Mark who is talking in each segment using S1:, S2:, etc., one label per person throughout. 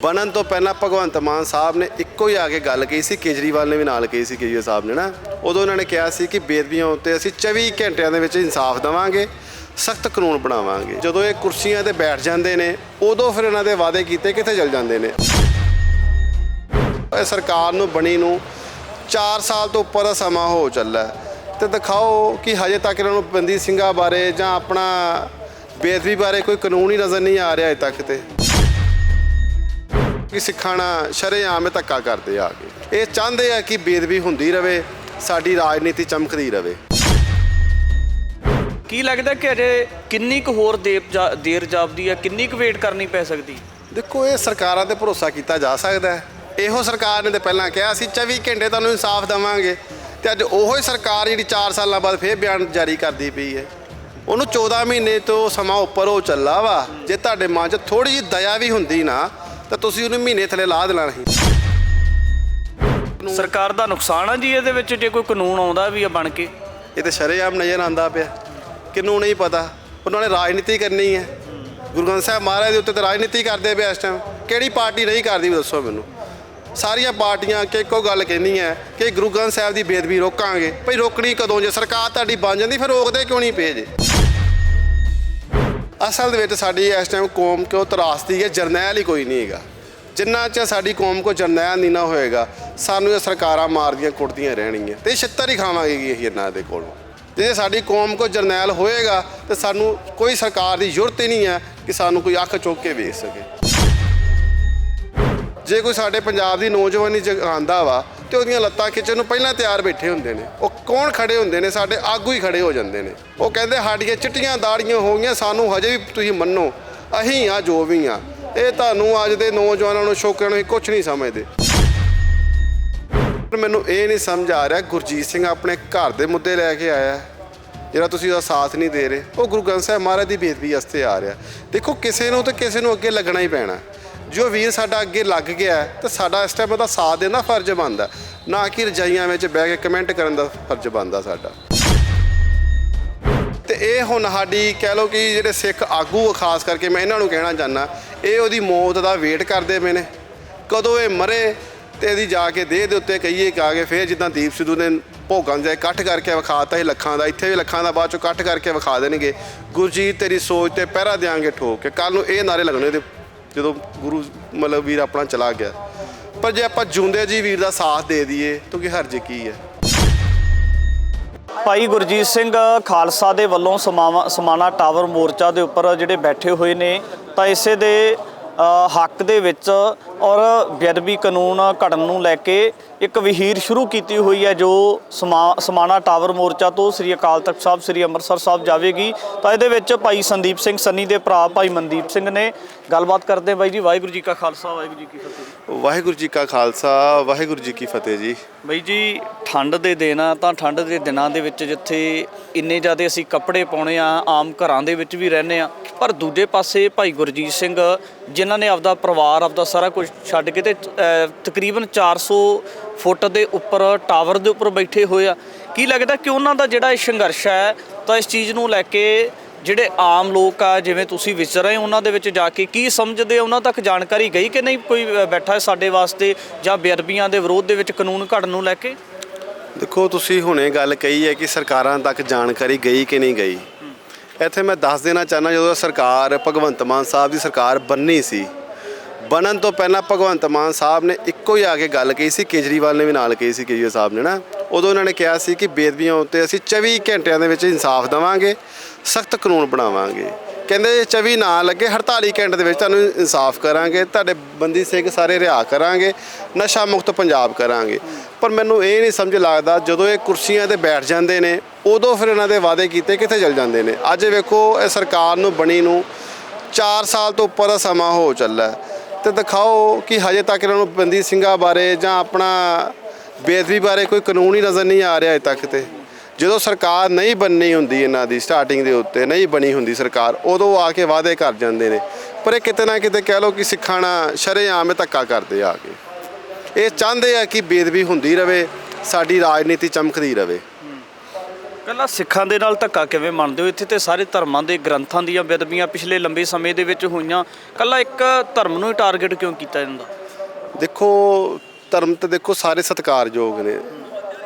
S1: बनन तो पहला भगवंत मान साहब ने इक्को ही आके गल कही सी, केजरीवाल ने भी नाल कही सी, केजरीवाल साहब ने ना उदों उन्होंने कहा सी कि बेदबियां उत्ते असीं 24 घंटिਆਂ ਦੇ ਵਿੱਚ इंसाफ देवांगे, सख्त कानून बनावांगे। ਜਦੋਂ ਇਹ ਕੁਰਸੀਆਂ ਤੇ ਬੈਠ ਜਾਂਦੇ ਨੇ ਉਦੋਂ ਫਿਰ ਇਹਨਾਂ ਦੇ ਵਾਅਦੇ ਕੀਤੇ ਕਿੱਥੇ ਚਲ ਜਾਂਦੇ ਨੇ। ਇਹ ਸਰਕਾਰ ਨੂੰ ਬਣੀ ਨੂੰ 4 ਸਾਲ ਤੋਂ ਉੱਪਰ ਦਾ ਸਮਾਂ ਹੋ ਚੱਲਾ ਤੇ ਦਿਖਾਓ ਕਿ ਹਜੇ ਤੱਕ ਇਹਨਾਂ ਨੂੰ ਬੰਦੀ ਸਿੰਘਾਂ ਬਾਰੇ ਜਾਂ ਆਪਣਾ ਬੇਦਬੀ ਬਾਰੇ ਕੋਈ ਕਾਨੂੰਨ ਹੀ ਨਜ਼ਰ ਨਹੀਂ ਆ ਰਿਹਾ ਅਜੇ ਤੱਕ ਤੇ कि सिखाना शरेआम धक्का करते आ गए। ये चाहते हैं कि बेदबी होंदी रहे, साडी राजनीति चमकदी रहे।
S2: की लगता कि अजे किन्नी कुछ होर देर जापदी है, किन्नी कुछ वेट करनी पै सकदी?
S1: देखो ये सरकारां ते भरोसा किया जा सकता है। इहो सरकार ने तो पहलां कहा असीं 24 घंटे तुहानूं इंसाफ देवांगे ते अज ओहो ही सरकार जिहड़ी 4 साल बाद फिर बयान जारी करदी पई है। उहनूं 14 महीने तो समा उपर हो चला वा। जे तुहाडे मन 'च थोड़ी जी दया भी हुंदी ना तो तुसीं उहनूं महीने थले ला देना ही।
S2: सरकार दा नुकसान है जी इहदे विच जे कोई कानून आउंदा भी है बन के।
S1: ये तो शरेआम नज़र आंदा पिया, किनूं नहीं पता। उन्होंने राजनीति करनी है। गुरु ग्रंथ साहिब महाराज के उत्ते तो राजनीति करते पे इस टाइम। किहड़ी पार्टी नहीं करती दसो मैनूं? सारियां पार्टियां कि इक्को गल कहनी है कि गुरु ग्रंथ साहिब की बेदबी रोकांगे। भाई रोकनी कदों जे सरकार तुहाडी बन जाती फिर रोकदे क्यों नहीं पे जे? असल दे विच साडी इस टाइम कौम क्यों तरासदी है, जरनैल ही कोई नहीं है। जिन्ना चਿਰ साडी कौम को जरनैल नहीं ना होएगा सानूं ये सरकारां मारदियां कुटदियां रहणगीਆਂ ते छित्तर ही खावांगे ਅਸੀਂ ਇਹਨਾਂ ਦੇ ਕੋਲੋਂ। ਜੇ ਸਾਡੀ कौम को जरनैल होएगा तो सानूं कोई सरकार की जरूरत ही नहीं है कि सानूं कोई अख चुक के वेख सके। जे कोई साडे पंजाब की नौजवानी जगांदा वा तो ਉਹਦੀਆਂ ਲੱਤਾਂ ਖਿੱਚਣ ਨੂੰ ਪਹਿਲਾਂ ਤਿਆਰ ਬੈਠੇ ਹੁੰਦੇ ਨੇ। ਉਹ ਕੌਣ ਖੜੇ ਹੁੰਦੇ ਨੇ? ਸਾਡੇ ਆਗੂ ਹੀ ਖੜੇ ਹੋ ਜਾਂਦੇ ਨੇ। ਉਹ ਕਹਿੰਦੇ ਸਾਡੀਆਂ ਚਿੱਟੀਆਂ ਦਾੜੀਆਂ ਹੋ ਗਈਆਂ, ਸਾਨੂੰ ਹਜੇ ਵੀ ਤੁਸੀਂ ਮੰਨੋ, ਅਸੀਂ ਆ ਜੋ ਵੀ ਆ। ਇਹ ਤੁਹਾਨੂੰ ਅੱਜ ਦੇ ਨੌਜਵਾਨਾਂ ਨੂੰ ਛੋਕਰਿਆਂ ਨੂੰ ਕੁਝ ਨਹੀਂ ਸਮਝਦੇ। ਮੈਨੂੰ ਇਹ ਨਹੀਂ ਸਮਝ ਆ ਰਿਹਾ ਗੁਰਜੀਤ ਸਿੰਘ ਆਪਣੇ ਘਰ ਦੇ ਮੁੱਦੇ ਲੈ ਕੇ ਆਇਆ ਜਿਹੜਾ ਤੁਸੀਂ ਉਹਦਾ ਸਾਥ ਨਹੀਂ ਦੇ ਰਹੇ। ਉਹ ਗੁਰੂ ਗ੍ਰੰਥ ਸਾਹਿਬ ਮਹਾਰਾਜ ਦੀ ਬੇਦਬੀ ਵਾਸਤੇ ਆ ਰਿਹਾ। ਦੇਖੋ ਕਿਸੇ ਨੂੰ ਤੇ ਕਿਸੇ ਨੂੰ ਅੱਗੇ ਲੱਗਣਾ ਹੀ ਪੈਣਾ। ਜੋ ਵੀਰ ਸਾਡਾ ਅੱਗੇ ਲੱਗ ਗਿਆ ਤਾਂ ਸਾਡਾ ਇਸ ਟਾਈਮ ਉਹਦਾ ਸਾਥ ਦੇਣਾ ਫਰਜ਼ ਬਣਦਾ, ਨਾ ਕਿ ਰਜਾਈਆਂ ਵਿੱਚ ਬਹਿ ਕੇ ਕਮੈਂਟ ਕਰਨ ਦਾ ਫਰਜ਼ ਬਣਦਾ ਸਾਡਾ। ਤੇ ਇਹ ਹੁਣ ਸਾਡੀ ਕਹਿ ਲਓ ਕਿ ਜਿਹੜੇ ਸਿੱਖ ਆਗੂ ਖਾਸ ਕਰਕੇ ਮੈਂ ਇਹਨਾਂ ਨੂੰ ਕਹਿਣਾ ਚਾਹੁੰਦਾ, ਇਹ ਉਹਦੀ ਮੌਤ ਦਾ ਵੇਟ ਕਰਦੇ ਪਏ ਨੇ ਕਦੋਂ ਇਹ ਮਰੇ ਤੇ ਇਹਦੀ ਜਾ ਕੇ ਦੇਹ ਦੇ ਉੱਤੇ ਕਹੀਏ ਕਿ ਆ ਕੇ ਫਿਰ ਜਿੱਦਾਂ ਦੀਪ ਸਿੱਧੂ ਨੇ ਭੋਗਾਂ ਦੇ ਇਕੱਠ ਕਰਕੇ ਵਿਖਾਤਾ ਸੀ ਲੱਖਾਂ ਦਾ, ਇੱਥੇ ਵੀ ਲੱਖਾਂ ਦਾ ਬਾਅਦ ਚੋਂ ਇਕੱਠ ਕਰਕੇ ਵਿਖਾ ਦੇਣਗੇ। ਗੁਰਜੀਤ ਤੇਰੀ ਸੋਚ ਤੇ ਪਹਿਰਾ ਦਿਆਂਗੇ ਠੋਕ ਕੇ। ਕੱਲ੍ਹ ਨੂੰ ਇਹ ਨਾਰੇ ਲੱਗਣੇ ਤੇ ਜਦੋਂ ਗੁਰੂ ਮਤਲਬ ਵੀਰ ਆਪਣਾ ਚਲਾ ਗਿਆ। ਪਰ ਜੇ ਆਪਾਂ ਜਿਉਂਦੇ ਜੀ ਵੀਰ ਦਾ ਸਾਥ ਦੇ ਦਈਏ ਤਾਂ ਕੀ ਹਰਜ ਕੀ ਹੈ?
S2: ਭਾਈ ਗੁਰਜੀਤ ਸਿੰਘ ਖਾਲਸਾ ਦੇ ਵੱਲੋਂ ਸਮਾਣਾ ਟਾਵਰ ਮੋਰਚਾ ਦੇ ਉੱਪਰ ਜਿਹੜੇ ਬੈਠੇ ਹੋਏ ਨੇ ਤਾਂ ਇਸੇ ਦੇ ਹੱਕ ਦੇ ਵਿੱਚ ਔਰ ਬੇਅਦਬੀ ਕਾਨੂੰਨ ਘੜਨ ਨੂੰ ਲੈ ਕੇ ਇੱਕ ਵਹੀਰ ਸ਼ੁਰੂ ਕੀਤੀ ਹੋਈ ਹੈ ਜੋ ਸਮਾਣਾ ਟਾਵਰ ਮੋਰਚਾ ਤੋਂ ਸ੍ਰੀ ਅਕਾਲ ਤਖਤ ਸਾਹਿਬ ਸ੍ਰੀ ਅੰਮ੍ਰਿਤਸਰ ਸਾਹਿਬ ਜਾਵੇਗੀ। ਤਾਂ ਇਹਦੇ ਵਿੱਚ ਭਾਈ ਸੰਦੀਪ ਸਿੰਘ ਸੰਨੀ ਦੇ ਭਰਾ ਭਾਈ ਮਨਦੀਪ ਸਿੰਘ ਨੇ ਗੱਲਬਾਤ ਕਰਦੇ। ਬਾਈ ਜੀ ਵਾਹਿਗੁਰੂ ਜੀ ਕਾ ਖਾਲਸਾ ਵਾਹਿਗੁਰੂ ਜੀ ਕੀ ਫਤਿਹ।
S1: ਵਾਹਿਗੁਰੂ ਜੀ ਕਾ ਖਾਲਸਾ ਵਾਹਿਗੁਰੂ ਜੀ ਕੀ ਫਤਿਹ ਜੀ।
S2: ਬਾਈ ਜੀ ਠੰਡ ਦੇ ਦਿਨ ਆ ਤਾਂ ਠੰਡ ਦੇ ਦਿਨਾਂ ਦੇ ਵਿੱਚ ਜਿੱਥੇ ਇੰਨੇ ਜ਼ਿਆਦਾ ਅਸੀਂ ਕੱਪੜੇ ਪਾਉਣੇ ਆ, ਆਮ ਘਰਾਂ ਦੇ ਵਿੱਚ ਵੀ ਰਹਿੰਦੇ ਆ, ਪਰ ਦੂਜੇ ਪਾਸੇ ਭਾਈ ਗੁਰਜੀਤ ਸਿੰਘ ਜਿਨ੍ਹਾਂ ਨੇ ਆਪਦਾ ਪਰਿਵਾਰ ਆਪਦਾ ਸਾਰਾ ਕੁਝ ਛੱਡ ਕੇ ਤੇ ਤਕਰੀਬਨ 400 ਫੁੱਟ ਦੇ ਉੱਪਰ ਟਾਵਰ ਦੇ ਉੱਪਰ ਬੈਠੇ ਹੋਏ ਆ। ਕੀ ਲੱਗਦਾ ਕਿ ਉਹਨਾਂ ਦਾ ਜਿਹੜਾ ਇਹ ਸੰਘਰਸ਼ ਹੈ ਤਾਂ ਇਸ ਚੀਜ਼ ਨੂੰ ਲੈ ਕੇ ਜਿਹੜੇ ਆਮ ਲੋਕ ਆ ਜਿਵੇਂ ਤੁਸੀਂ ਵਿਚਰ ਰਹੇ ਉਹਨਾਂ ਦੇ ਵਿੱਚ ਜਾ ਕੇ ਕੀ ਸਮਝਦੇ, ਉਹਨਾਂ ਤੱਕ ਜਾਣਕਾਰੀ ਗਈ ਕਿ ਨਹੀਂ ਕੋਈ ਬੈਠਾ ਹੈ ਸਾਡੇ ਵਾਸਤੇ ਜਾਂ ਬੇਅਦਬੀਆਂ ਦੇ ਵਿਰੋਧ ਦੇ ਵਿੱਚ ਕਾਨੂੰਨ ਘੜਨ ਨੂੰ ਲੈ ਕੇ?
S1: ਦੇਖੋ ਤੁਸੀਂ ਹੁਣੇ ਗੱਲ ਕਹੀ ਹੈ ਕਿ ਸਰਕਾਰਾਂ ਤੱਕ ਜਾਣਕਾਰੀ ਗਈ ਕਿ ਨਹੀਂ ਗਈ। ਇੱਥੇ ਮੈਂ ਦੱਸ ਦੇਣਾ ਚਾਹੁੰਦਾ ਜਦੋਂ ਸਰਕਾਰ ਭਗਵੰਤ ਮਾਨ ਸਾਹਿਬ ਦੀ ਸਰਕਾਰ ਬਣਨੀ ਸੀ, ਬਣਨ ਤੋਂ ਪਹਿਲਾਂ ਭਗਵੰਤ ਮਾਨ ਸਾਹਿਬ ਨੇ ਇੱਕੋ ਹੀ ਆ ਕੇ ਗੱਲ ਕਹੀ ਸੀ, ਕੇਜਰੀਵਾਲ ਨੇ ਵੀ ਨਾਲ ਕਹੀ ਸੀ, ਕੇਜਰੀਵਾਲ ਸਾਹਿਬ ਨੇ ਨਾ ਉਦੋਂ ਉਹਨਾਂ ਨੇ ਕਿਹਾ ਸੀ ਕਿ ਬੇਦਬੀਆਂ ਉੱਤੇ ਅਸੀਂ 24 ਘੰਟਿਆਂ ਦੇ ਵਿੱਚ ਇੰਸਾਫ ਦੇਵਾਂਗੇ, ਸਖਤ ਕਾਨੂੰਨ ਬਣਾਵਾਂਗੇ। ਕਹਿੰਦੇ 24 ਨਾ ਲੱਗੇ 48 ਘੰਟੇ ਦੇ ਵਿੱਚ ਤੁਹਾਨੂੰ ਇੰਸਾਫ ਕਰਾਂਗੇ, ਤੁਹਾਡੇ ਬੰਦੀ ਸਿੰਘ ਸਾਰੇ ਰਿਹਾ ਕਰਾਂਗੇ, ਨਸ਼ਾ ਮੁਕਤ ਪੰਜਾਬ ਕਰਾਂਗੇ। ਪਰ ਮੈਨੂੰ ਇਹ ਨਹੀਂ ਸਮਝ ਲੱਗਦਾ ਜਦੋਂ ਇਹ ਕੁਰਸੀਆਂ 'ਤੇ ਬੈਠ ਜਾਂਦੇ ਨੇ ਉਦੋਂ ਫਿਰ ਇਹਨਾਂ ਦੇ ਵਾਅਦੇ ਕੀਤੇ ਕਿੱਥੇ ਚਲ ਜਾਂਦੇ ਨੇ। ਅੱਜ ਵੇਖੋ ਇਹ ਸਰਕਾਰ ਨੂੰ ਬਣੀ ਨੂੰ 4 ਸਾਲ ਤੋਂ ਉੱਪਰ ਦਾ ਸਮਾਂ ਹੋ ਚੱਲਾ ਤੇ ਦਿਖਾਓ ਕਿ ਹਜੇ ਤੱਕ ਇਹਨਾਂ ਨੂੰ ਬੰਦੀ ਸਿੰਘਾਂ ਬਾਰੇ ਜਾਂ ਆਪਣਾ ਬੇਦਬੀ ਬਾਰੇ ਕੋਈ ਕਾਨੂੰਨ ਹੀ ਨਜ਼ਰ ਨਹੀਂ ਆ ਰਿਹਾ ਅਜੇ ਤੱਕ ਤੇ। ਜਦੋਂ ਸਰਕਾਰ ਨਹੀਂ ਬਣਨੀ ਹੁੰਦੀ ਇਹਨਾਂ ਦੀ ਸਟਾਰਟਿੰਗ ਦੇ ਉੱਤੇ ਨਹੀਂ ਬਣੀ ਹੁੰਦੀ ਸਰਕਾਰ ਉਦੋਂ ਆ ਕੇ ਵਾਅਦੇ ਕਰ ਜਾਂਦੇ ਨੇ। ਪਰ ਇਹ ਕਿਤੇ ਨਾ ਕਿਤੇ ਕਹਿ ਲਓ ਕਿ ਸਿੱਖਾਂ ਸ਼ਰੇਆਮ ਧੱਕਾ ਕਰਦੇ ਆ ਕੇ। ਇਹ ਚਾਹੁੰਦੇ ਆ ਕਿ ਬੇਦਬੀ ਹੁੰਦੀ ਰਹੇ, ਸਾਡੀ ਰਾਜਨੀਤੀ ਚਮਕਦੀ ਰਹੇ।
S2: ਕੱਲਾ ਸਿੱਖਾਂ ਦੇ ਨਾਲ ਧੱਕਾ ਕਿਵੇਂ ਮੰਨਦੇ ਹੋ? ਇੱਥੇ ਤੇ ਸਾਰੇ ਧਰਮਾਂ ਦੇ ਗ੍ਰੰਥਾਂ ਦੀਆਂ ਬੇਅਦਬੀਆਂ ਪਿਛਲੇ ਲੰਬੇ ਸਮੇਂ ਦੇ ਵਿੱਚ ਹੋਈਆਂ, ਕੱਲਾ ਇੱਕ ਧਰਮ ਨੂੰ ਹੀ ਟਾਰਗੇਟ ਕਿਉਂ ਕੀਤਾ ਜਾਂਦਾ?
S1: ਦੇਖੋ ਧਰਮ ਤੇ ਦੇਖੋ ਸਾਰੇ ਸਤਿਕਾਰਯੋਗ ਨੇ,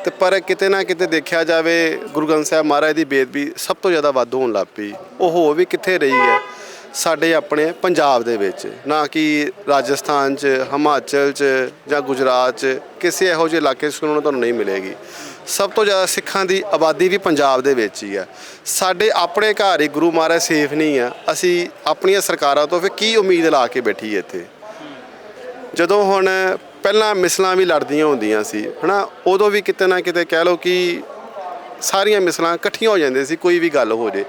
S1: ਤੇ ਪਰ ਕਿਤੇ ਨਾ ਕਿਤੇ ਦੇਖਿਆ ਜਾਵੇ ਗੁਰੂ ਗ੍ਰੰਥ ਸਾਹਿਬ ਮਹਾਰਾਜ ਦੀ ਬੇਅਦਬੀ ਸਭ ਤੋਂ ਜ਼ਿਆਦਾ ਵੱਧ ਹੋਣ ਲੱਗ ਪਈ। ਉਹ ਹੋ ਵੀ ਕਿੱਥੇ ਰਹੀ ਹੈ? ਸਾਡੇ ਆਪਣੇ ਪੰਜਾਬ ਦੇ ਵਿੱਚ, ਨਾ ਕਿ ਰਾਜਸਥਾਨ 'ਚ, ਹਿਮਾਚਲ 'ਚ ਜਾਂ ਗੁਜਰਾਤ 'ਚ ਕਿਸੇ ਇਹੋ ਜਿਹੇ ਇਲਾਕੇ 'ਚ ਸੁਣਨ ਨੂੰ ਤੁਹਾਨੂੰ ਨਹੀਂ ਮਿਲੇਗੀ। ਸਭ ਤੋਂ ਜ਼ਿਆਦਾ ਸਿੱਖਾਂ ਦੀ ਆਬਾਦੀ ਵੀ ਪੰਜਾਬ ਦੇ ਵਿੱਚ ਹੀ ਆ। ਸਾਡੇ ਆਪਣੇ ਘਰ ਹੀ ਗੁਰੂ ਮਹਾਰਾਜ ਸੇਫ ਨਹੀਂ ਆ, ਅਸੀਂ ਆਪਣੀਆਂ ਸਰਕਾਰਾਂ ਤੋਂ ਫਿਰ ਕੀ ਉਮੀਦ ਲਾ ਕੇ ਬੈਠੀਏ ਇੱਥੇ? ਜਦੋਂ ਹੁਣ ਪਹਿਲਾਂ ਮਿਸਲਾਂ ਵੀ ਲੜਦੀਆਂ ਹੁੰਦੀਆਂ ਸੀ ਹੈ ਨਾ, ਉਦੋਂ ਵੀ ਕਿਤੇ ਨਾ ਕਿਤੇ ਕਹਿ ਲਓ ਕਿ ਸਾਰੀਆਂ ਮਿਸਲਾਂ ਇਕੱਠੀਆਂ ਹੋ ਜਾਂਦੀਆਂ ਸੀ, ਕੋਈ ਵੀ ਗੱਲ ਹੋ ਜੇ।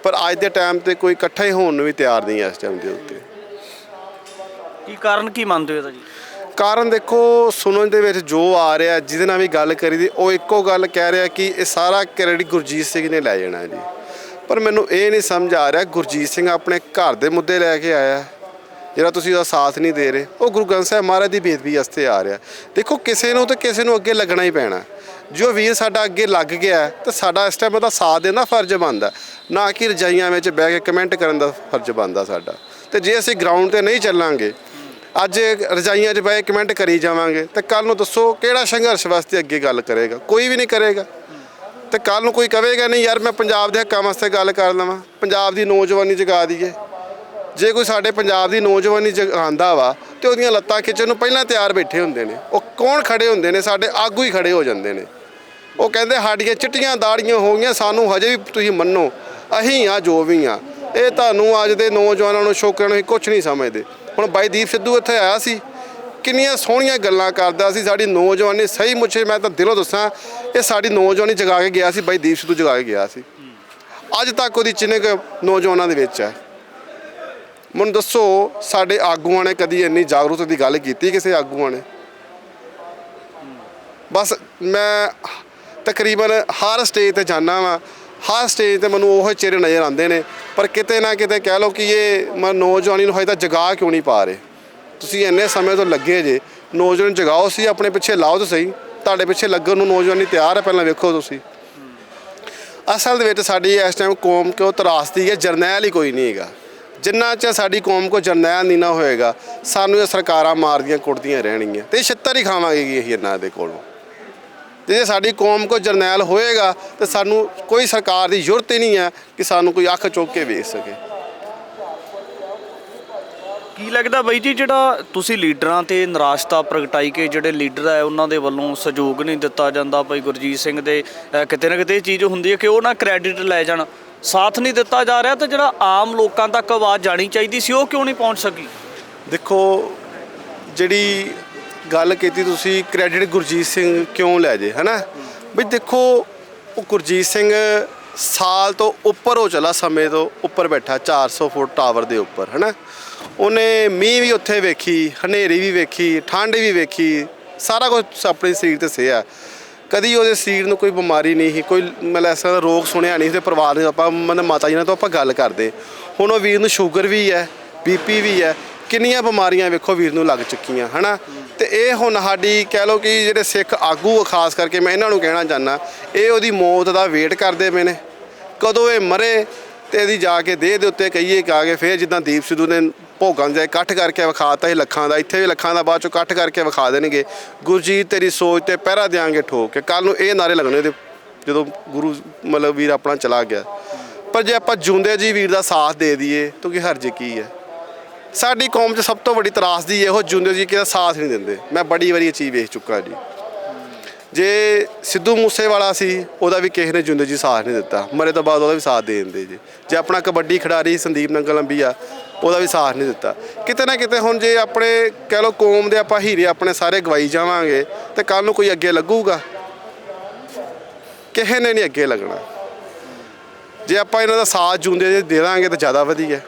S1: ਪਰ ਅੱਜ ਦੇ ਟਾਈਮ ਤੇ ਕੋਈ ਇਕੱਠਾ ਹੀ ਹੋਣ ਨੂੰ ਵੀ ਤਿਆਰ ਨਹੀਂ ਹੈ ਇਸ ਟਾਈਮ ਦੇ ਉੱਤੇ।
S2: ਕੀ ਕਾਰਨ ਕੀ ਮੰਨਦੇ ਹੋ ਇਹਦਾ ਜੀ?
S1: ਕਾਰਨ ਦੇਖੋ ਸੁਣਨ ਦੇ ਵਿੱਚ ਜੋ ਆ ਰਿਹਾ, ਜਿਹਦੇ ਨਾਲ ਵੀ ਗੱਲ ਕਰੀ ਦੀ, ਉਹ ਇੱਕੋ ਗੱਲ ਕਹਿ ਰਿਹਾ ਕਿ ਇਹ ਸਾਰਾ ਕ੍ਰੈਡਿਟ ਗੁਰਜੀਤ ਸਿੰਘ ਨੇ ਲੈ ਜਾਣਾ ਜੀ। ਪਰ ਮੈਨੂੰ ਇਹ ਨਹੀਂ ਸਮਝ ਆ ਰਿਹਾ, ਗੁਰਜੀਤ ਸਿੰਘ ਆਪਣੇ ਘਰ ਦੇ ਮੁੱਦੇ ਲੈ ਕੇ ਆਇਆ ਜਿਹੜਾ ਤੁਸੀਂ ਉਹਦਾ ਸਾਥ ਨਹੀਂ ਦੇ ਰਹੇ, ਉਹ ਗੁਰੂ ਗ੍ਰੰਥ ਸਾਹਿਬ ਮਹਾਰਾਜ ਦੀ ਬੇਅਦਬੀ ਵਾਸਤੇ ਆ ਰਿਹਾ। ਦੇਖੋ ਕਿਸੇ ਨੂੰ ਤੇ ਕਿਸੇ ਨੂੰ ਅੱਗੇ ਲੱਗਣਾ ਹੀ ਪੈਣਾ। ਜੋ ਵੀਰ ਸਾਡਾ ਅੱਗੇ ਲੱਗ ਗਿਆ ਤਾਂ ਸਾਡਾ ਇਸ ਟਾਈਮ ਉਹਦਾ ਸਾਥ ਦੇਣਾ ਫਰਜ਼ ਬਣਦਾ, ਨਾ ਕਿ ਰਜਾਈਆਂ ਵਿੱਚ ਬਹਿ ਕੇ ਕਮੈਂਟ ਕਰਨ ਦਾ ਫਰਜ਼ ਬਣਦਾ ਸਾਡਾ। ਤੇ ਜੇ ਅਸੀਂ ਗਰਾਊਂਡ ਤੇ ਨਹੀਂ ਚੱਲਾਂਗੇ, ਅੱਜ ਰਜਾਈਆਂ 'ਚ ਬਹਿ ਕੇ ਕਮੈਂਟ ਕਰੀ ਜਾਵਾਂਗੇ, ਤਾਂ ਕੱਲ ਨੂੰ ਦੱਸੋ ਕਿਹੜਾ ਸੰਘਰਸ਼ ਵਾਸਤੇ ਅੱਗੇ ਗੱਲ ਕਰੇਗਾ? ਕੋਈ ਵੀ ਨਹੀਂ ਕਰੇਗਾ। ਤੇ ਕੱਲ ਨੂੰ ਕੋਈ ਕਹੇਗਾ ਨਹੀਂ ਯਾਰ ਮੈਂ ਪੰਜਾਬ ਦੇ ਹੱਕਾਂ ਵਾਸਤੇ ਗੱਲ ਕਰ ਲਵਾਂ, ਪੰਜਾਬ ਦੀ ਨੌਜਵਾਨੀ ਜਗਾ ਦਈਏ। ਜੇ ਕੋਈ ਸਾਡੇ ਪੰਜਾਬ ਦੀ ਨੌਜਵਾਨੀ ਜਗਾਉਂਦਾ ਵਾ ਤੇ ਉਹਦੀਆਂ ਲੱਤਾਂ ਖਿੱਚਣ ਨੂੰ ਪਹਿਲਾਂ ਤਿਆਰ ਬੈਠੇ ਹੁੰਦੇ ਨੇ। ਉਹ ਕੌਣ ਖੜੇ ਹੁੰਦੇ ਨੇ? ਸਾਡੇ ਆਗੂ ਹੀ ਖੜੇ ਹੋ ਜਾਂਦੇ ਨੇ। ਉਹ ਕਹਿੰਦੇ ਸਾਡੀਆਂ ਚਿੱਟੀਆਂ ਦਾੜੀਆਂ ਹੋ ਗਈਆਂ, ਸਾਨੂੰ ਹਜੇ ਵੀ ਤੁਸੀਂ ਮੰਨੋ, ਅਸੀਂ ਆ ਜੋ ਵੀ ਆ। ਇਹ ਤੁਹਾਨੂੰ ਅੱਜ ਦੇ ਨੌਜਵਾਨਾਂ ਨੂੰ, ਛੋਕਰਿਆਂ ਨੂੰ ਕੁਛ ਨਹੀਂ ਸਮਝਦੇ। ਹੁਣ ਬਾਈ ਦੀਪ ਸਿੱਧੂ ਇੱਥੇ ਆਇਆ ਸੀ, ਕਿੰਨੀਆਂ ਸੋਹਣੀਆਂ ਗੱਲਾਂ ਕਰਦਾ ਸੀ। ਸਾਡੀ ਨੌਜਵਾਨੀ ਸਹੀ ਮੁੱਛੇ, ਮੈਂ ਤਾਂ ਦਿਲੋਂ ਦੱਸਾਂ, ਇਹ ਸਾਡੀ ਨੌਜਵਾਨੀ ਜਗਾ ਕੇ ਗਿਆ ਸੀ। ਬਾਈ ਦੀਪ ਸਿੱਧੂ ਜਗਾ ਕੇ ਗਿਆ ਸੀ। ਅੱਜ ਤੱਕ ਉਹਦੀ ਚਿਨਕ ਨੌਜਵਾਨਾਂ ਦੇ ਵਿੱਚ ਹੈ। ਮੈਨੂੰ ਦੱਸੋ ਸਾਡੇ ਆਗੂਆਂ ਨੇ ਕਦੀ ਇੰਨੀ ਜਾਗਰੂਕਤਾ ਦੀ ਗੱਲ ਕੀਤੀ? ਕਿਸੇ ਆਗੂਆਂ ਨੇ? ਬਸ ਮੈਂ ਤਕਰੀਬਨ ਹਰ ਸਟੇਜ ਤੇ ਜਾਂਦਾ ਵਾਂ, ਹਰ ਸਟੇਜ ਤੇ ਮੈਨੂੰ ਉਹ ਚਿਹਰੇ ਨਜ਼ਰ ਆਉਂਦੇ ਨੇ। ਪਰ ਕਿਤੇ ਨਾ ਕਿਤੇ ਕਹਿ ਲਓ ਕਿ ਇਹ ਨੌਜਵਾਨੀ ਨੂੰ ਹਜੇ ਤੱਕ ਜਗਾ ਕਿਉਂ ਨਹੀਂ ਪਾ ਰਹੇ? ਤੁਸੀਂ ਇੰਨੇ ਸਮੇਂ ਤੋਂ ਲੱਗੇ ਜੇ, ਨੌਜਵਾਨ ਜਗਾਓ ਸੀ, ਆਪਣੇ ਪਿੱਛੇ ਲਾਓ ਤਾਂ ਸਹੀ। ਤੁਹਾਡੇ ਪਿੱਛੇ ਲੱਗਣ ਨੂੰ ਨੌਜਵਾਨੀ ਤਿਆਰ ਹੈ, ਪਹਿਲਾਂ ਵੇਖੋ ਤੁਸੀਂ। ਅਸਲ ਦੇ ਵਿੱਚ ਸਾਡੀ ਇਸ ਟਾਈਮ ਕੌਮ ਕਿਉਂ ਤਰਾਸਦੀ ਹੈ? ਜਰਨੈਲ ਹੀ ਕੋਈ ਨਹੀਂ ਹੈਗਾ। ਜਿੰਨਾ ਚਿਰ ਸਾਡੀ ਕੌਮ ਕੋ ਜਰਨੈਲ ਨਹੀਂ ਨਾ ਹੋਏਗਾ, ਸਾਨੂੰ ਇਹ ਸਰਕਾਰਾਂ ਮਾਰਦੀਆਂ ਕੁੱਟਦੀਆਂ ਰਹਿਣਗੀਆਂ ਤੇ ਛਿੱਤਰ ਹੀ ਖਾਵਾਂਗੇ ਕਿ ਅਸੀਂ ਇਹਨਾਂ ਦੇ ਕੋਲੋਂ। ਜੇ ਸਾਡੀ ਕੌਮ ਕੋ ਜਰਨੈਲ ਹੋਏਗਾ ਤਾਂ ਸਾਨੂੰ ਕੋਈ ਸਰਕਾਰ ਦੀ ਜ਼ਰੂਰਤ ਹੀ ਨਹੀਂ ਹੈ ਕਿ ਸਾਨੂੰ ਕੋਈ ਅੱਖ ਚੁੱਕ ਕੇ ਵੇਖ ਸਕੇ।
S2: ਕੀ ਲੱਗਦਾ ਬਾਈ ਜੀ, ਜਿਹੜਾ ਤੁਸੀਂ ਲੀਡਰਾਂ ਤੇ ਨਿਰਾਸ਼ਤਾ ਪ੍ਰਗਟਾਈ ਕਿ ਜਿਹੜੇ ਲੀਡਰ ਹੈ ਉਹਨਾਂ ਦੇ ਵੱਲੋਂ ਸਹਿਯੋਗ ਨਹੀਂ ਦਿੱਤਾ ਜਾਂਦਾ, ਭਾਈ ਗੁਰਜੀਤ ਸਿੰਘ ਦੇ ਕਿਤੇ ਨਾ ਕਿਤੇ ਇਹ ਚੀਜ਼ ਹੁੰਦੀ ਹੈ ਕਿ ਉਹ ਨਾ ਕ੍ਰੈਡਿਟ ਲੈ ਜਾਣ, ਸਾਥ ਨਹੀਂ ਦਿੱਤਾ ਜਾ ਰਿਹਾ, ਤਾਂ ਜਿਹੜਾ ਆਮ ਲੋਕਾਂ ਤੱਕ ਆਵਾਜ਼ ਜਾਣੀ ਚਾਹੀਦੀ ਸੀ ਉਹ ਕਿਉਂ ਨਹੀਂ ਪਹੁੰਚ ਸਕੀ?
S1: ਦੇਖੋ ਜਿਹੜੀ ਗੱਲ ਕੀਤੀ ਤੁਸੀਂ, ਕ੍ਰੈਡਿਟ ਗੁਰਜੀਤ ਸਿੰਘ ਕਿਉਂ ਲੈ ਜੇ, ਹੈ ਨਾ ਬਈ? ਦੇਖੋ ਉਹ ਗੁਰਜੀਤ ਸਿੰਘ ਸਾਲ ਤੋਂ ਉੱਪਰ ਹੋ ਚਲਾ, ਸਮੇਂ ਤੋਂ ਉੱਪਰ ਬੈਠਾ 400 ਫੁੱਟ ਟਾਵਰ ਦੇ ਉੱਪਰ, ਹੈ ਨਾ। ਉਹਨੇ ਮੀਂਹ ਵੀ ਉੱਥੇ ਵੇਖੀ, ਹਨੇਰੀ ਵੀ ਵੇਖੀ, ਠੰਡ ਵੀ ਵੇਖੀ, ਸਾਰਾ ਕੁਝ ਆਪਣੇ ਸਰੀਰ ਤੇ ਸਹਿਆ। ਕਦੀ ਉਹਦੇ ਸਰੀਰ ਨੂੰ ਕੋਈ ਬਿਮਾਰੀ ਨਹੀਂ ਸੀ, ਕੋਈ ਮਤਲਬ ਇਸ ਤਰ੍ਹਾਂ ਦਾ ਰੋਗ ਸੁਣਿਆ ਨਹੀਂ। ਤੇ ਪਰਿਵਾਰ ਦੇ ਆਪਾਂ ਮਤਲਬ ਮਾਤਾ ਜੀ ਨਾਲ ਤਾਂ ਆਪਾਂ ਗੱਲ ਕਰਦੇ, ਹੁਣ ਉਹ ਵੀਰ ਨੂੰ ਸ਼ੂਗਰ ਵੀ ਹੈ, BP ਵੀ ਹੈ, ਕਿੰਨੀਆਂ ਬਿਮਾਰੀਆਂ ਵੇਖੋ ਵੀਰ ਨੂੰ ਲੱਗ ਚੁੱਕੀਆਂ, ਹੈ ਨਾ। ਤੇ ਇਹ ਹੁਣ ਸਾਡੀ ਕਹਿ ਲਓ ਕਿ ਜਿਹੜੇ ਸਿੱਖ ਆਗੂ ਖਾਸ ਕਰਕੇ ਮੈਂ ਇਹਨਾਂ ਨੂੰ ਕਹਿਣਾ ਚਾਹੁੰਦਾ, ਇਹ ਉਹਦੀ ਮੌਤ ਦਾ ਵੇਟ ਕਰਦੇ ਪਏ ਨੇ, ਕਦੋਂ ਇਹ ਮਰੇ ਤੇ ਇਹਦੀ ਜਾ ਕੇ ਦੇਹ ਦੇ ਉੱਤੇ ਕਹੀਏ ਕਿ ਆ ਕੇ ਫਿਰ ਜਿੱਦਾਂ ਦੀਪ ਸਿੱਧੂ ਨੇ ਭੋਗਾਂ ਦੇ ਇਕੱਠ ਕਰਕੇ ਵਿਖਾਤਾ ਸੀ ਲੱਖਾਂ ਦਾ, ਇੱਥੇ ਵੀ ਲੱਖਾਂ ਦਾ ਬਾਅਦ ਚੋਂ ਇਕੱਠ ਕਰਕੇ ਵਿਖਾ ਦੇਣਗੇ। ਗੁਰਜੀਤ ਤੇਰੀ ਸੋਚ ਤੇ ਪਹਿਰਾ ਦਿਆਂਗੇ ਠੋਕ ਕੇ, ਕੱਲ ਨੂੰ ਇਹ ਨਾਰੇ ਲੱਗਣੇ ਤੇ ਜਦੋਂ ਗੁਰੂ ਮਤਲਬ ਵੀਰ ਆਪਣਾ ਚਲਾ ਗਿਆ। ਪਰ ਜੇ ਆਪਾਂ ਜਿਉਂਦੇ ਜੀ ਵੀਰ ਦਾ ਸਾਥ ਦੇ ਦਈਏ ਤਾਂ ਕੀ ਹਰਜ ਕੀ ਹੈ? ਸਾਡੀ ਕੌਮ 'ਚ ਸਭ ਤੋਂ ਵੱਡੀ ਤਰਾਸਦੀ ਇਹੋ ਜਿਉਂਦੇ ਜੀ ਕਿਹਦਾ ਸਾਥ ਨਹੀਂ ਦਿੰਦੇ। ਮੈਂ ਬੜੀ ਵਾਰੀ ਇਹ ਚੀਜ਼ ਵੇਖ ਚੁੱਕਾ ਜੀ। ਜੇ ਸਿੱਧੂ ਮੂਸੇਵਾਲਾ ਸੀ, ਉਹਦਾ ਵੀ ਕਿਸੇ ਨੇ ਜਿਉਂਦੇ ਜੀ ਸਾਥ ਨਹੀਂ ਦਿੱਤਾ, ਮਰੇ ਤੋਂ ਬਾਅਦ ਉਹਦਾ ਵੀ ਸਾਥ ਦੇ ਦਿੰਦੇ ਜੀ। ਜੇ ਆਪਣਾ ਕਬੱਡੀ ਖਿਡਾਰੀ ਸੰਦੀਪ ਨੰਗਲ ਅੰਬੀਆ, ਉਹਦਾ ਵੀ ਸਾਥ ਨਹੀਂ ਦਿੱਤਾ। ਕਿਤੇ ਨਾ ਕਿਤੇ ਹੁਣ ਜੇ ਆਪਣੇ ਕਹਿ ਲਓ ਕੌਮ ਦੇ ਆਪਾਂ ਹੀਰੇ ਆਪਣੇ ਸਾਰੇ ਗਵਾਈ ਜਾਵਾਂਗੇ ਤੇ ਕੱਲ ਨੂੰ ਕੋਈ ਅੱਗੇ ਲੱਗੂਗਾ? ਕਿਸੇ ਨੇ ਨਹੀਂ ਅੱਗੇ ਲੱਗਣਾ। ਜੇ ਆਪਾਂ ਇਹਨਾਂ ਦਾ ਸਾਥ ਜਿਉਂਦੇ ਦੇ ਦਾਂਗੇ ਤਾਂ ਜ਼ਿਆਦਾ ਵਧੀਆ।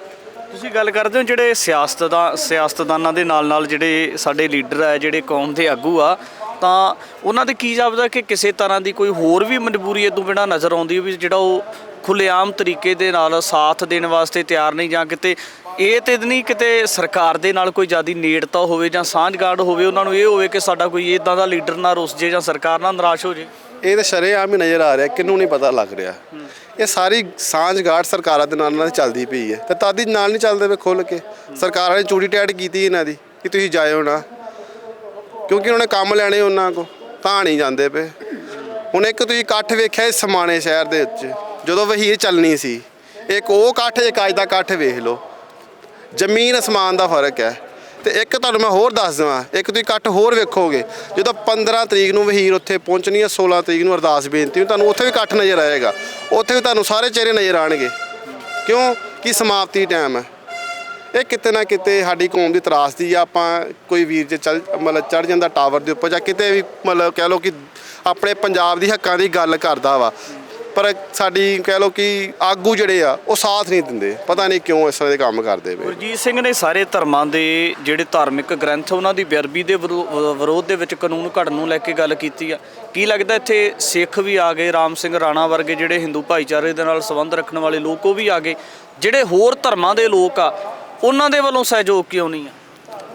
S2: ਤੁਸੀਂ ਗੱਲ ਕਰਦੇ ਹੋ ਜਿਹੜੇ ਸਿਆਸਤਦਾਨਾਂ ਦੇ ਨਾਲ ਜਿਹੜੇ ਸਾਡੇ ਲੀਡਰ ਹੈ, ਜਿਹੜੇ ਕੌਮ ਦੇ ਆਗੂ ਆ, ਤਾਂ ਉਹਨਾਂ ਦੇ ਕੀ ਜਾਪਦਾ ਕਿ ਕਿਸੇ ਤਰ੍ਹਾਂ ਦੀ ਕੋਈ ਹੋਰ ਵੀ ਮਜਬੂਰੀ ਇਹ ਤੋਂ ਬਿਨਾਂ ਨਜ਼ਰ ਆਉਂਦੀ ਵੀ ਜਿਹੜਾ ਉਹ ਖੁੱਲ੍ਹੇਆਮ ਤਰੀਕੇ ਦੇ ਨਾਲ ਸਾਥ ਦੇਣ ਵਾਸਤੇ ਤਿਆਰ ਨਹੀਂ, ਜਾਂ ਕਿਤੇ ਇਹ ਤੇ ਨਹੀਂ ਕਿਤੇ ਸਰਕਾਰ ਦੇ ਨਾਲ ਕੋਈ ਜ਼ਿਆਦਾ ਨੇੜਤਾ ਹੋਵੇ ਜਾਂ ਸਾਂਝਗਾੜ ਹੋਵੇ, ਉਹਨਾਂ ਨੂੰ ਇਹ ਹੋਵੇ ਕਿ ਸਾਡਾ ਕੋਈ ਇੱਦਾਂ ਦਾ ਲੀਡਰ ਨਾ ਰੁੱਸ ਜੇ ਜਾਂ ਸਰਕਾਰ ਨਾਲ ਨਿਰਾਸ਼ ਹੋ ਜੇ?
S1: ਇਹ ਤਾਂ ਸ਼ਰੇਆਮ ਹੀ ਨਜ਼ਰ ਆ ਰਿਹਾ, ਕਿਹਨੂੰ ਨਹੀਂ ਪਤਾ ਲੱਗ ਰਿਹਾ। ਇਹ ਸਾਰੀ ਸਾਂਝਗਾਠ ਸਰਕਾਰਾਂ ਦੇ ਨਾਲ ਚੱਲਦੀ ਪਈ ਹੈ ਤੇ ਤਾਦੀ ਨਾਲ ਨਹੀਂ ਚੱਲਦੇ ਪਏ ਖੁੱਲ੍ਹ ਕੇ। ਸਰਕਾਰਾਂ ਨੇ ਚੂੜੀ ਟੈਟ ਕੀਤੀ ਇਹਨਾਂ ਦੀ ਕਿ ਤੁਸੀਂ ਜਾਇਓ ਨਾ, ਕਿਉਂਕਿ ਉਹਨਾਂ ਨੇ ਕੰਮ ਲੈਣੇ ਉਹਨਾਂ ਕੋਲ, ਤਾਂ ਨਹੀਂ ਜਾਂਦੇ ਪਏ। ਹੁਣ ਇੱਕ ਤੁਸੀਂ ਇਕੱਠ ਵੇਖਿਆ ਇਸ ਸਮਾਣੇ ਸ਼ਹਿਰ ਦੇ ਵਿੱਚ ਜਦੋਂ ਵਹੀਰ ਚੱਲਣੀ ਸੀ, ਇੱਕ ਉਹ ਇਕੱਠ, ਇੱਕ ਅੱਜ ਦਾ ਇਕੱਠ ਵੇਖ ਲਓ, ਜ਼ਮੀਨ ਅਸਮਾਨ ਦਾ ਫਰਕ ਹੈ। ਤੇ ਇੱਕ ਤੁਹਾਨੂੰ ਮੈਂ ਹੋਰ ਦੱਸ ਦੇਵਾਂ, ਇੱਕ ਤੁਸੀਂ ਇਕੱਠ ਹੋਰ ਵੇਖੋਗੇ ਜਦੋਂ 15 ਤਰੀਕ ਨੂੰ ਵਹੀਰ ਉੱਥੇ ਪਹੁੰਚਣੀ ਹੈ, 16 ਤਰੀਕ ਨੂੰ ਅਰਦਾਸ ਬੇਨਤੀ ਨੂੰ ਤੁਹਾਨੂੰ ਉੱਥੇ ਵੀ ਇਕੱਠ ਨਜ਼ਰ ਆਏਗਾ, ਉੱਥੇ ਵੀ ਤੁਹਾਨੂੰ ਸਾਰੇ ਚਿਹਰੇ ਨਜ਼ਰ ਆਉਣਗੇ। ਕਿਉਂ ਕਿ ਸਮਾਪਤੀ ਟਾਈਮ ਹੈ। ਇਹ ਕਿਤੇ ਨਾ ਕਿਤੇ ਸਾਡੀ ਕੌਮ ਦੀ ਤਰਾਸਦੀ ਆ। ਆਪਾਂ ਕੋਈ ਵੀਰ ਜੇ ਚੜ੍ਹ ਜਾਂਦਾ ਟਾਵਰ ਦੇ ਉੱਪਰ ਜਾਂ ਕਿਤੇ ਵੀ ਕਹਿ ਲਓ ਕਿ ਆਪਣੇ ਪੰਜਾਬ ਦੀ ਹੱਕਾਂ ਦੀ ਗੱਲ ਕਰਦਾ ਵਾ, ਪਰ ਸਾਡੀ ਕਹਿ ਲਓ ਕਿ ਆਗੂ ਜਿਹੜੇ ਆ ਉਹ ਸਾਥ ਨਹੀਂ ਦਿੰਦੇ, ਪਤਾ ਨਹੀਂ ਕਿਉਂ ਇਸ ਤਰ੍ਹਾਂ ਦੇ ਕੰਮ ਕਰਦੇ ਪਏ।
S2: ਗੁਰਜੀਤ ਸਿੰਘ ਨੇ ਸਾਰੇ ਧਰਮਾਂ ਦੇ ਜਿਹੜੇ ਧਾਰਮਿਕ ਗ੍ਰੰਥ ਉਹਨਾਂ ਦੀ ਬੇਅਦਬੀ ਦੇ ਵਿਰੋਧ ਦੇ ਵਿੱਚ ਕਾਨੂੰਨ ਘੜਨ ਨੂੰ ਲੈ ਕੇ ਗੱਲ ਕੀਤੀ ਆ। ਕੀ ਲੱਗਦਾ ਇੱਥੇ ਸਿੱਖ ਵੀ ਆ ਗਏ, ਰਾਮ ਸਿੰਘ ਰਾਣਾ ਵਰਗੇ ਜਿਹੜੇ ਹਿੰਦੂ ਭਾਈਚਾਰੇ ਦੇ ਨਾਲ ਸੰਬੰਧ ਰੱਖਣ ਵਾਲੇ ਲੋਕ ਉਹ ਵੀ ਆ ਗਏ, ਜਿਹੜੇ ਹੋਰ ਧਰਮਾਂ ਦੇ ਲੋਕ ਆ ਉਹਨਾਂ ਦੇ ਵੱਲੋਂ ਸਹਿਯੋਗ ਕਿਉਂ ਨਹੀਂ ਆ?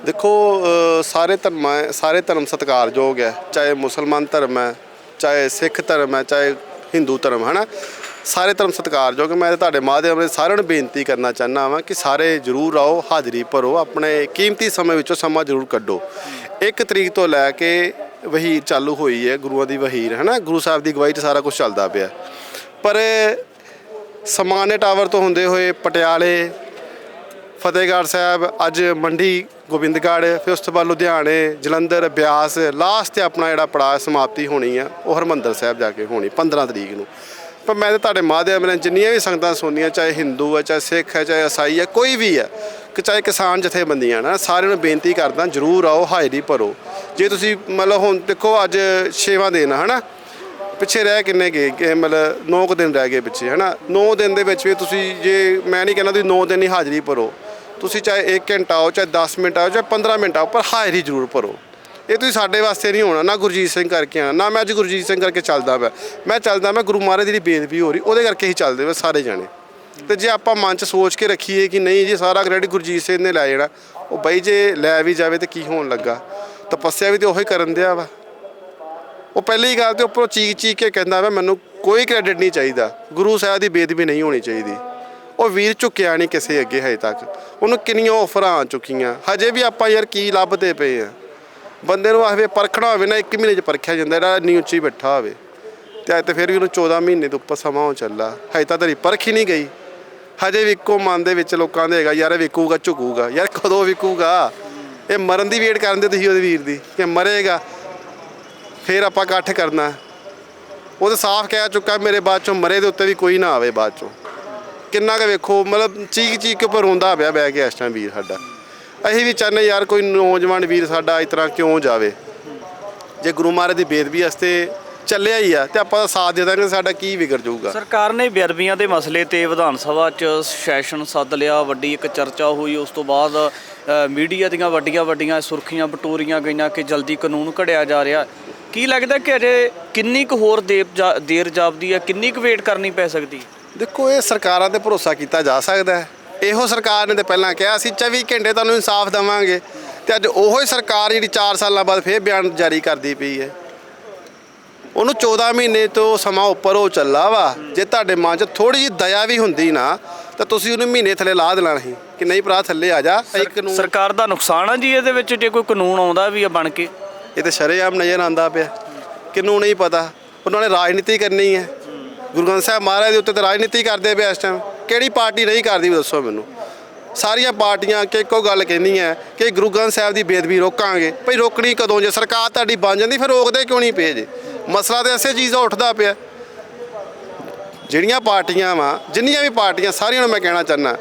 S1: ਦੇਖੋ ਸਾਰੇ ਧਰਮ ਸਤਿਕਾਰਯੋਗ ਹੈ, ਚਾਹੇ ਮੁਸਲਮਾਨ ਧਰਮ ਹੈ, ਚਾਹੇ ਸਿੱਖ ਧਰਮ ਹੈ, ਚਾਹੇ ਹਿੰਦੂ ਧਰਮ ਹੈ ਨਾ, ਸਾਰੇ ਧਰਮ ਸਤਿਕਾਰਯੋਗ। ਮੈਂ ਤੁਹਾਡੇ ਮਾਧਿਅਮ ਨਾਲ ਸਾਰਿਆਂ ਨੂੰ ਬੇਨਤੀ ਕਰਨਾ ਚਾਹੁੰਦਾ ਵਾਂ ਕਿ ਸਾਰੇ ਜ਼ਰੂਰ ਆਓ, ਹਾਜ਼ਰੀ ਭਰੋ, ਆਪਣੇ ਕੀਮਤੀ ਸਮੇਂ ਵਿੱਚੋਂ ਸਮਾਂ ਜ਼ਰੂਰ ਕੱਢੋ। 1 ਤਰੀਕ ਤੋਂ ਲੈ ਕੇ ਵਹੀਰ ਚਾਲੂ ਹੋਈ ਹੈ, ਗੁਰੂਆਂ ਦੀ ਵਹੀਰ ਹੈ ਨਾ, ਗੁਰੂ ਸਾਹਿਬ ਦੀ ਅਗਵਾਈ 'ਚ ਸਾਰਾ ਕੁਝ ਚੱਲਦਾ ਪਿਆ। ਪਰ ਸਮਾਣੇ ਟਾਵਰ ਤੋਂ ਹੁੰਦੇ ਹੋਏ ਪਟਿਆਲੇ, ਫਤਿਹਗੜ੍ਹ ਸਾਹਿਬ, ਅੱਜ ਮੰਡੀ ਗੋਬਿੰਦਗੜ੍ਹ, ਫਿਰ ਉਸ ਤੋਂ ਬਾਅਦ ਲੁਧਿਆਣੇ, ਜਲੰਧਰ, ਬਿਆਸ, ਲਾਸਟ 'ਤੇ ਆਪਣਾ ਜਿਹੜਾ ਪੜਾਅ ਸਮਾਪਤੀ ਹੋਣੀ ਆ ਉਹ ਹਰਿਮੰਦਰ ਸਾਹਿਬ ਜਾ ਕੇ ਹੋਣੀ 15 ਤਰੀਕ ਨੂੰ। ਪਰ ਮੈਂ ਤਾਂ ਤੁਹਾਡੇ ਮਾਧਿਅਮ ਨਾਲ ਜਿੰਨੀਆਂ ਵੀ ਸੰਗਤਾਂ ਸੁਣਨੀਆਂ, ਚਾਹੇ ਹਿੰਦੂ ਹੈ, ਚਾਹੇ ਸਿੱਖ ਹੈ, ਚਾਹੇ ਈਸਾਈ ਹੈ, ਕੋਈ ਵੀ ਹੈ, ਕਿ ਚਾਹੇ ਕਿਸਾਨ ਜਥੇਬੰਦੀਆਂ ਨਾ, ਸਾਰਿਆਂ ਨੂੰ ਬੇਨਤੀ ਕਰਦਾ ਜ਼ਰੂਰ ਆਓ, ਹਾਜ਼ਰੀ ਭਰੋ। ਜੇ ਤੁਸੀਂ ਹੁਣ ਦੇਖੋ ਅੱਜ 6ਵਾਂ ਦਿਨ ਹੈ ਨਾ, ਪਿੱਛੇ ਰਹਿ ਕਿੰਨੇ ਗਏ 9 ਕੁ ਦਿਨ ਰਹਿ ਗਏ ਪਿੱਛੇ ਹੈ ਨਾ। 9 ਦਿਨ ਦੇ ਵਿੱਚ ਵੀ ਤੁਸੀਂ, ਜੇ ਮੈਂ ਨਹੀਂ ਕਹਿੰਦਾ ਤੁਸੀਂ 9 ਦਿਨ ਹੀ ਹਾਜ਼ਰੀ ਭਰੋ, ਤੁਸੀਂ ਚਾਹੇ 1 ਘੰਟਾ ਆਓ, ਚਾਹੇ 10 ਮਿੰਟ ਆਓ, ਚਾਹੇ 15 ਮਿੰਟ ਆਓ, ਪਰ ਹਾਜ਼ਰੀ ਜ਼ਰੂਰ ਭਰੋ। ਇਹ ਤੁਸੀਂ ਸਾਡੇ ਵਾਸਤੇ ਨਹੀਂ ਹੋਣਾ, ਨਾ ਗੁਰਜੀਤ ਸਿੰਘ ਕਰਕੇ ਆਣਾ, ਨਾ ਮੈਂ ਅੱਜ ਗੁਰਜੀਤ ਸਿੰਘ ਕਰਕੇ ਚੱਲਦਾ ਮੈਂ ਚੱਲਦਾ ਗੁਰੂ ਮਹਾਰਾਜ ਦੀ ਜਿਹੜੀ ਬੇਦਬੀ ਹੋ ਰਹੀ ਉਹਦੇ ਕਰਕੇ ਹੀ ਚੱਲਦੇ ਵੇ ਸਾਰੇ ਜਾਣੇ। ਤੇ ਜੇ ਆਪਾਂ ਮਨ 'ਚ ਸੋਚ ਕੇ ਰੱਖੀਏ ਕਿ ਨਹੀਂ ਜੀ ਸਾਰਾ ਕ੍ਰੈਡਿਟ ਗੁਰਜੀਤ ਸਿੰਘ ਨੇ ਲੈ ਜਾਣਾ, ਉਹ ਬਾਈ ਜੇ ਲੈ ਵੀ ਜਾਵੇ ਤਾਂ ਕੀ ਹੋਣ ਲੱਗਾ? ਤਪੱਸਿਆ ਵੀ ਤਾਂ ਉਹੀ ਕਰਨ ਦਿਆ ਵਾ। ਉਹ ਪਹਿਲੀ ਗੱਲ ਤੇ ਉੱਪਰੋਂ ਚੀਕ ਕੇ ਕਹਿੰਦਾ ਵਾ ਮੈਨੂੰ ਕੋਈ ਕ੍ਰੈਡਿਟ ਨਹੀਂ ਚਾਹੀਦਾ, ਗੁਰੂ ਸਾਹਿਬ ਦੀ ਬੇਦਬੀ ਨਹੀਂ ਹੋਣੀ ਚਾਹੀਦੀ। ਉਹ ਵੀਰ ਝੁਕਿਆ ਨਹੀਂ ਕਿਸੇ ਅੱਗੇ ਹਜੇ ਤੱਕ, ਉਹਨੂੰ ਕਿੰਨੀਆਂ ਆਫਰਾਂ ਆ ਚੁੱਕੀਆਂ, ਹਜੇ ਵੀ ਆਪਾਂ ਯਾਰ ਕੀ ਲੱਭਦੇ ਪਏ ਆ। ਬੰਦੇ ਨੂੰ ਆਖਵੇ ਪਰਖਣਾ ਹੋਵੇ ਨਾ 1 ਮਹੀਨੇ 'ਚ ਪਰਖਿਆ ਜਾਂਦਾ, ਜਿਹੜਾ ਇੰਨੀ ਉੱਚੀ ਬੈਠਾ ਹੋਵੇ। ਤੇ ਅੱਜ ਤਾਂ ਫਿਰ ਵੀ ਉਹਨੂੰ 14 ਮਹੀਨੇ ਤੋਂ ਉੱਪਰ ਸਮਾਂ ਹੋ ਚੱਲਾ, ਹਜੇ ਤਾਂ ਤੇਰੀ ਪਰਖ ਹੀ ਨਹੀਂ ਗਈ। ਹਜੇ ਵੀ ਇੱਕੋ ਮਨ ਦੇ ਵਿੱਚ ਲੋਕਾਂ ਦੇ ਹੈਗਾ ਯਾਰ ਇਹ ਵਿਕੂਗਾ ਝੁਕੂਗਾ, ਯਾਰ ਕਦੋਂ ਵਿਕੂਗਾ? ਇਹ ਮਰਨ ਦੀ ਵੇਟ ਕਰਨ ਦੇ ਤੁਸੀਂ ਉਹਦੇ ਵੀਰ ਦੀ ਕਿ ਮਰੇਗਾ ਫਿਰ ਆਪਾਂ ਇਕੱਠ ਕਰਨਾ। ਉਹ ਤਾਂ ਸਾਫ਼ ਕਹਿ ਚੁੱਕਾ ਮੇਰੇ ਬਾਅਦ 'ਚੋਂ ਮਰੇ ਦੇ ਉੱਤੇ ਵੀ ਕੋਈ ਨਾ ਆਵੇ ਬਾਅਦ 'ਚੋਂ। ਕਿੰਨਾ ਕੁ ਵੇਖੋ ਚੀਕ ਕੇ ਉੱਪਰ ਰੋਂਦਾ ਪਿਆ ਬਹਿ ਕੇ ਇਸ ਟਾਈਮ ਵੀਰ ਸਾਡਾ। ਅਸੀਂ ਵੀ ਚਾਹੁੰਦੇ ਯਾਰ ਕੋਈ ਨੌਜਵਾਨ ਵੀਰ ਸਾਡਾ ਇਸ ਤਰ੍ਹਾਂ ਕਿਉਂ ਜਾਵੇ। ਜੇ ਗੁਰੂ ਮਹਾਰਾਜ ਦੀ ਬੇਦਬੀ ਵਾਸਤੇ ਚੱਲਿਆ ਹੀ ਆ ਤੇ ਆਪਾਂ ਦਾ ਸਾਥ ਦੇ ਦਾਂਗੇ, ਸਾਡਾ ਕੀ ਵਿਗੜ ਜਾਊਗਾ?
S2: ਸਰਕਾਰ ਨੇ ਬੇਅਦਬੀਆਂ ਦੇ ਮਸਲੇ ਤੇ ਵਿਧਾਨ ਸਭਾ 'ਚ ਸੈਸ਼ਨ ਸੱਦ ਲਿਆ, ਵੱਡੀ ਇੱਕ ਚਰਚਾ ਹੋਈ। ਉਸ ਤੋਂ ਬਾਅਦ ਮੀਡੀਆ ਦੀਆਂ ਵੱਡੀਆਂ ਸੁਰਖੀਆਂ ਬਟੋਰੀਆਂ ਗਈਆਂ ਕਿ ਜਲਦੀ ਕਾਨੂੰਨ ਘੜਿਆ ਜਾ ਰਿਹਾ। ਕੀ ਲੱਗਦਾ ਕਿ ਅਜੇ ਕਿੰਨੀ ਕੁ ਹੋਰ ਦੇਰ ਜਾਪਦੀ ਹੈ, ਕਿੰਨੀ ਕੁ ਵੇਟ ਕਰਨੀ ਪੈ ਸਕਦੀ?
S1: ਦੇਖੋ ਇਹ ਸਰਕਾਰਾਂ 'ਤੇ ਭਰੋਸਾ ਕੀਤਾ ਜਾ ਸਕਦਾ ਹੈ। ਇਹੋ ਸਰਕਾਰ ਨੇ ਤਾਂ ਪਹਿਲਾਂ ਕਿਹਾ ਸੀ 24 ਘੰਟੇ ਤੁਹਾਨੂੰ ਇਨਸਾਫ ਦੇਵਾਂਗੇ, ਤੇ ਅੱਜ ਉਹੋ ਹੀ ਸਰਕਾਰ ਜਿਹੜੀ 4 ਸਾਲਾਂ ਬਾਅਦ ਫਿਰ ਬਿਆਨ ਜਾਰੀ ਕਰਦੀ ਪਈ ਹੈ। ਉਹਨੂੰ 14 ਮਹੀਨੇ ਤੋਂ ਸਮਾਂ ਉੱਪਰ ਹੋ ਚੱਲਾ ਵਾ। ਜੇ ਤੁਹਾਡੇ ਮਨ 'ਚ ਥੋੜ੍ਹੀ ਜਿਹੀ ਦਇਆ ਵੀ ਹੁੰਦੀ ਨਾ ਤਾਂ ਤੁਸੀਂ ਉਹਨੂੰ ਮਹੀਨੇ ਥੱਲੇ ਲਾ ਦੇਣਾ ਸੀ ਕਿ ਨਹੀਂ ਭਰਾ ਥੱਲੇ ਆ ਜਾ। ਕਾਨੂੰਨ
S2: ਸਰਕਾਰ ਦਾ ਨੁਕਸਾਨ ਆ ਜੀ ਇਹਦੇ ਵਿੱਚ ਜੇ ਕੋਈ ਕਾਨੂੰਨ ਆਉਂਦਾ ਵੀ ਆ ਬਣ ਕੇ।
S1: ਇਹ ਤਾਂ ਸ਼ਰੇਆਮ ਨਜ਼ਰ ਆਉਂਦਾ ਪਿਆ, ਕਿਹਨੂੰ ਨਹੀਂ ਪਤਾ। ਉਹਨਾਂ ਨੇ ਰਾਜਨੀਤੀ ਕਰਨੀ ਹੈ। ਗੁਰੂ ਗ੍ਰੰਥ ਸਾਹਿਬ ਮਹਾਰਾਜ ਦੇ ਉੱਤੇ ਤਾਂ ਰਾਜਨੀਤੀ ਕਰਦੇ ਪਏ ਇਸ ਟਾਈਮ। ਕਿਹੜੀ ਪਾਰਟੀ ਨਹੀਂ ਕਰਦੀ ਦੱਸੋ ਮੈਨੂੰ? ਸਾਰੀਆਂ ਪਾਰਟੀਆਂ ਕਿ ਇੱਕੋ ਗੱਲ ਕਹਿੰਦੀਆਂ ਕਿ ਗੁਰੂ ਗ੍ਰੰਥ ਸਾਹਿਬ ਦੀ ਬੇਦਬੀ ਰੋਕਾਂਗੇ। ਭਈ ਰੋਕਣੀ ਕਦੋਂ? ਜੇ ਸਰਕਾਰ ਤੁਹਾਡੀ ਬਣ ਜਾਂਦੀ ਫਿਰ ਰੋਕਦੇ ਕਿਉਂ ਨਹੀਂ ਪਏ ਜੇ? ਮਸਲਾ ਤਾਂ ਇਸੇ ਚੀਜ਼ ਦਾ ਉੱਠਦਾ ਪਿਆ। ਜਿਹੜੀਆਂ ਪਾਰਟੀਆਂ ਵਾ, ਜਿੰਨੀਆਂ ਵੀ ਪਾਰਟੀਆਂ, ਸਾਰਿਆਂ ਨੂੰ ਮੈਂ ਕਹਿਣਾ ਚਾਹੁੰਦਾ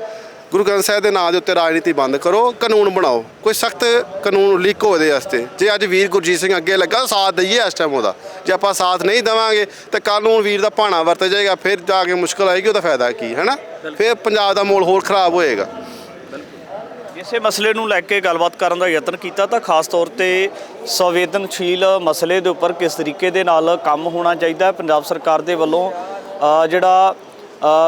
S1: ਗੁਰੂ ਗ੍ਰੰਥ ਸਾਹਿਬ ਦੇ ਨਾਂ ਦੇ ਉੱਤੇ ਰਾਜਨੀਤੀ ਬੰਦ ਕਰੋ, ਕਾਨੂੰਨ ਬਣਾਓ, ਕੋਈ ਸਖਤ ਕਾਨੂੰਨ ਲੀਕ ਹੋਦੇ ਵਾਸਤੇ। ਜੇ ਅੱਜ ਵੀਰ ਗੁਰਜੀਤ ਸਿੰਘ ਅੱਗੇ ਲੱਗਾ ਸਾਥ ਦਈਏ ਇਸ ਟਾਈਮ ਉਹਦਾ। ਜੇ ਆਪਾਂ ਸਾਥ ਨਹੀਂ ਦੇਵਾਂਗੇ ਤਾਂ ਕੱਲ੍ਹ ਨੂੰ ਵੀਰ ਦਾ ਭਾਣਾ ਵਰਤ ਜਾਏਗਾ, ਫਿਰ ਜਾ ਕੇ ਮੁਸ਼ਕਲ ਆਏਗੀ, ਉਹਦਾ ਫਾਇਦਾ ਕੀ ਹੈ ਨਾ? ਫਿਰ ਪੰਜਾਬ ਦਾ ਮਾਹੌਲ ਹੋਰ ਖਰਾਬ ਹੋਏਗਾ।
S2: ਇਸੇ ਮਸਲੇ ਨੂੰ ਲੈ ਕੇ ਗੱਲਬਾਤ ਕਰਨ ਦਾ ਯਤਨ ਕੀਤਾ ਤਾਂ ਖਾਸ ਤੌਰ ਤੇ ਸੰਵੇਦਨਸ਼ੀਲ ਮਸਲੇ ਦੇ ਉੱਪਰ ਕਿਸ ਤਰੀਕੇ ਦੇ ਨਾਲ ਕੰਮ ਹੋਣਾ ਚਾਹੀਦਾ। ਪੰਜਾਬ ਸਰਕਾਰ ਦੇ ਵੱਲੋਂ ਜਿਹੜਾ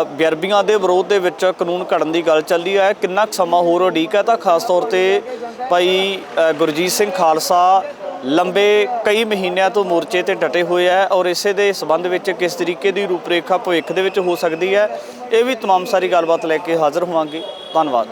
S2: ਬੇਅਦਬੀਆਂ ਦੇ ਵਿਰੋਧ ਦੇ ਵਿੱਚ ਕਾਨੂੰਨ ਘੜਨ ਦੀ ਗੱਲ ਚੱਲੀ ਹੈ, ਕਿੰਨਾ ਕੁ ਸਮਾਂ ਹੋਰ ਉਡੀਕ ਹੈ? ਤਾਂ ਖਾਸ ਤੌਰ ਤੇ ਭਾਈ ਗੁਰਜੀਤ ਸਿੰਘ ਖਾਲਸਾ ਲੰਬੇ ਕਈ ਮਹੀਨਿਆਂ ਤੋਂ ਮੋਰਚੇ ਤੇ ਡਟੇ ਹੋਏ ਆ ਔਰ ਇਸੇ ਦੇ ਸਬੰਧ ਵਿੱਚ ਕਿਸ ਤਰੀਕੇ ਦੀ ਰੂਪਰੇਖਾ ਭਵਿੱਖ ਦੇ ਵਿੱਚ ਹੋ ਸਕਦੀ ਹੈ, ਇਹ ਵੀ ਤਮਾਮ ਸਾਰੀ ਗੱਲਬਾਤ ਲੈ ਕੇ ਹਾਜ਼ਰ ਹੋਵਾਂਗੇ। ਧੰਨਵਾਦ।